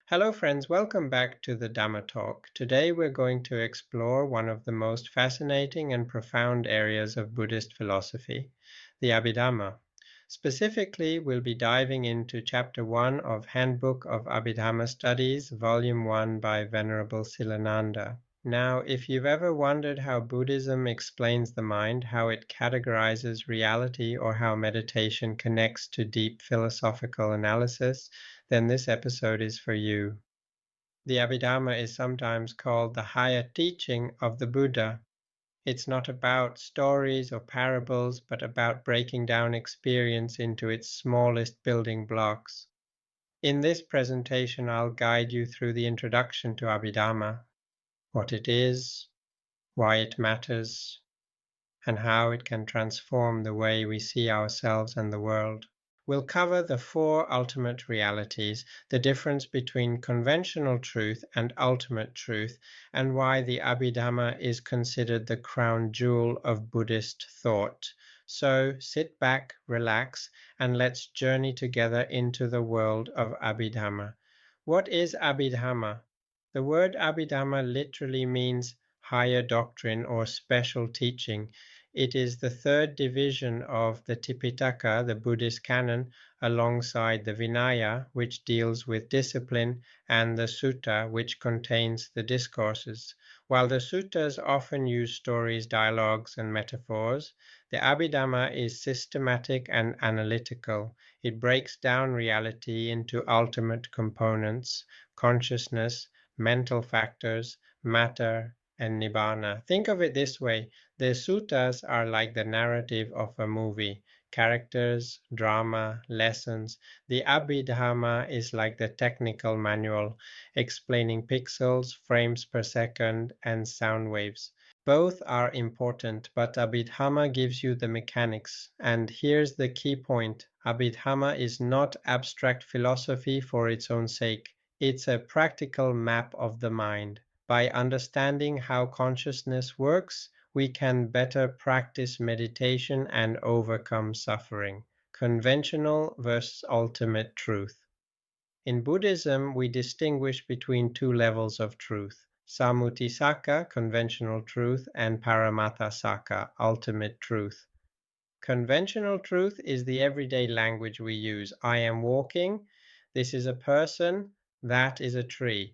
Hello friends, welcome back to the Dhamma Talk. Today we're going to explore one of the most fascinating and profound areas of Buddhist philosophy, the Abhidhamma. Specifically, we'll be diving into Chapter 1 of Handbook of Abhidhamma Studies, Volume 1 by Venerable Silananda. Now, if you've ever wondered how Buddhism explains the mind, how it categorizes reality, or how meditation connects to deep philosophical analysis, then this episode is for you. The Abhidhamma is sometimes called the higher teaching of the Buddha. It's not about stories or parables, but about breaking down experience into its smallest building blocks. In this presentation, I'll guide you through the introduction to Abhidhamma, what it is, why it matters, and how it can transform the way we see ourselves and the world. We'll cover the four ultimate realities, the difference between conventional truth and ultimate truth, and why the Abhidhamma is considered the crown jewel of Buddhist thought. So sit back, relax, and let's journey together into the world of Abhidhamma. What is Abhidhamma? The word Abhidhamma literally means higher doctrine or special teaching. It is the third division of the Tipitaka, the Buddhist canon, alongside the Vinaya, which deals with discipline, and the Sutta, which contains the discourses. While the suttas often use stories, dialogues, and metaphors, the Abhidhamma is systematic and analytical. It breaks down reality into ultimate components: consciousness, mental factors, matter, and Nibbāna. Think of it this way: the suttas are like the narrative of a movie, characters, drama, lessons. The Abhidhamma is like the technical manual, explaining pixels, frames per second, and sound waves. Both are important, but Abhidhamma gives you the mechanics. And here's the key point: Abhidhamma is not abstract philosophy for its own sake. It's a practical map of the mind. By understanding how consciousness works, we can better practice meditation and overcome suffering. Conventional versus ultimate truth. In Buddhism, we distinguish between two levels of truth: samutissaka, conventional truth, and paramattha, ultimate truth. Conventional truth is the everyday language we use. I am walking, this is a person, that is a tree.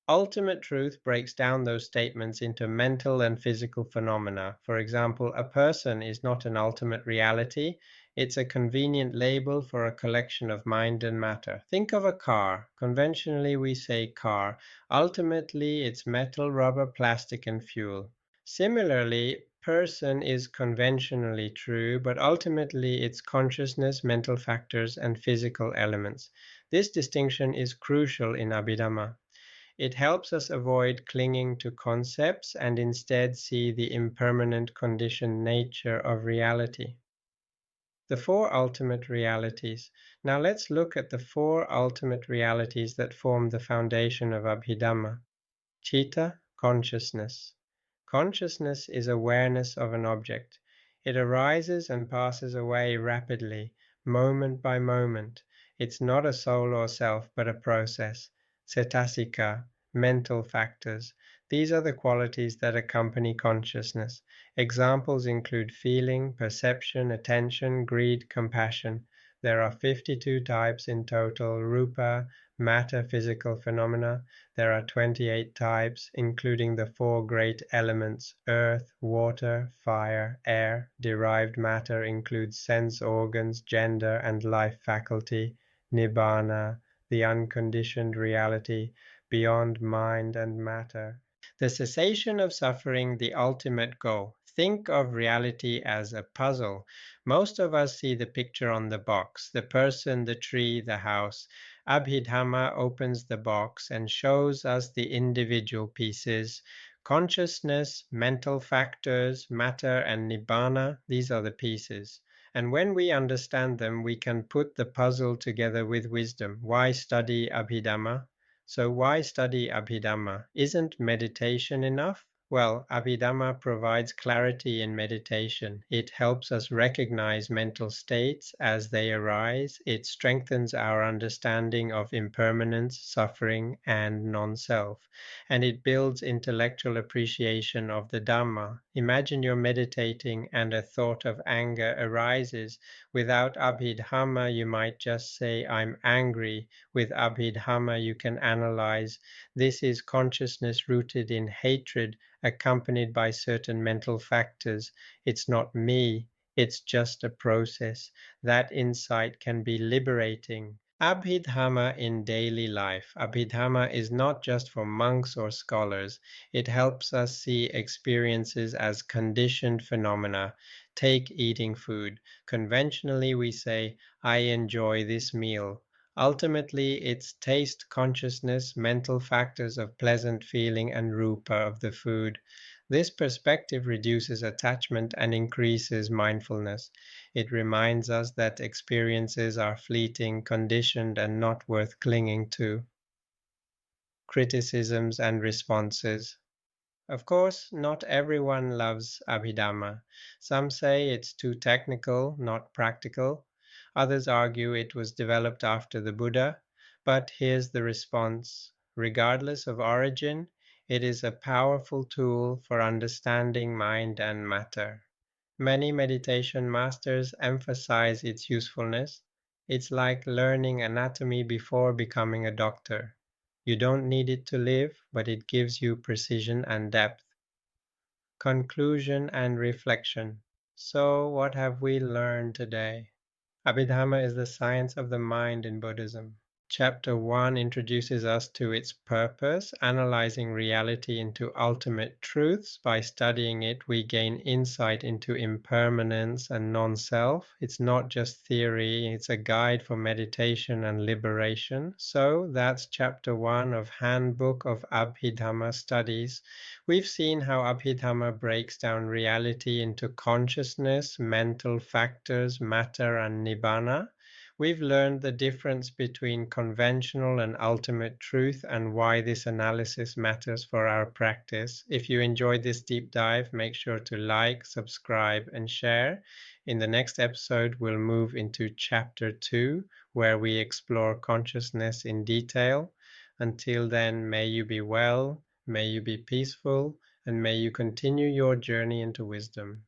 Ultimate truth breaks down those statements into mental and physical phenomena. For example, a person is not an ultimate reality. It's a convenient label for a collection of mind and matter. Think of a car. Conventionally, we say car. Ultimately, it's metal, rubber, plastic, and fuel. Similarly, person is conventionally true, but ultimately it's consciousness, mental factors, and physical elements. This distinction is crucial in Abhidhamma. It helps us avoid clinging to concepts and instead see the impermanent conditioned nature of reality. The four ultimate realities. Now let's look at the four ultimate realities that form the foundation of Abhidhamma. Citta, consciousness. Consciousness is awareness of an object. It arises and passes away rapidly, moment by moment. It's not a soul or self, but a process. Cetasika, mental factors. These are the qualities that accompany consciousness. Examples include feeling, perception, attention, greed, compassion. There are 52 types in total: rūpa, matter, physical phenomena. There are 28 types, including the four great elements: earth, water, fire, air. Derived matter includes sense organs, gender, and life faculty. Nibbāna, the unconditioned reality, beyond mind and matter. The cessation of suffering, the ultimate goal. Think of reality as a puzzle. Most of us see the picture on the box: the person, the tree, the house. Abhidhamma opens the box and shows us the individual pieces: consciousness, mental factors, matter, and Nibbāna. These are the pieces. And when we understand them, we can put the puzzle together with wisdom. Why study Abhidhamma? So why study Abhidhamma? Isn't meditation enough? Well, Abhidhamma provides clarity in meditation. It helps us recognize mental states as they arise. It strengthens our understanding of impermanence, suffering, and non-self. And it builds intellectual appreciation of the Dhamma. Imagine you're meditating and a thought of anger arises. Without Abhidhamma, you might just say, I'm angry. With Abhidhamma, you can analyze, this is consciousness rooted in hatred, accompanied by certain mental factors. It's not me, it's just a process. That insight can be liberating. Abhidhamma in daily life. Abhidhamma is not just for monks or scholars. It helps us see experiences as conditioned phenomena. Take eating food. Conventionally, we say, I enjoy this meal. Ultimately, it's taste consciousness, mental factors of pleasant feeling, and rūpa of the food. This perspective reduces attachment and increases mindfulness. It reminds us that experiences are fleeting, conditioned, and not worth clinging to. Criticisms and responses. Of course, not everyone loves Abhidhamma. Some say it's too technical, not practical. Others argue it was developed after the Buddha. But here's the response. Regardless of origin, it is a powerful tool for understanding mind and matter. Many meditation masters emphasize its usefulness. It's like learning anatomy before becoming a doctor. You don't need it to live, but it gives you precision and depth. Conclusion and reflection. So, what have we learned today? Abhidhamma is the science of the mind in Buddhism. Chapter 1 introduces us to its purpose, analyzing reality into ultimate truths. By studying it, we gain insight into impermanence and non-self. It's not just theory, it's a guide for meditation and liberation. So that's chapter 1 of Handbook of Abhidhamma Studies. We've seen how Abhidhamma breaks down reality into consciousness, mental factors, matter, and Nibbāna. We've learned the difference between conventional and ultimate truth and why this analysis matters for our practice. If you enjoyed this deep dive, make sure to like, subscribe, and share. In the next episode, we'll move into chapter 2, where we explore consciousness in detail. Until then, may you be well, may you be peaceful, and may you continue your journey into wisdom.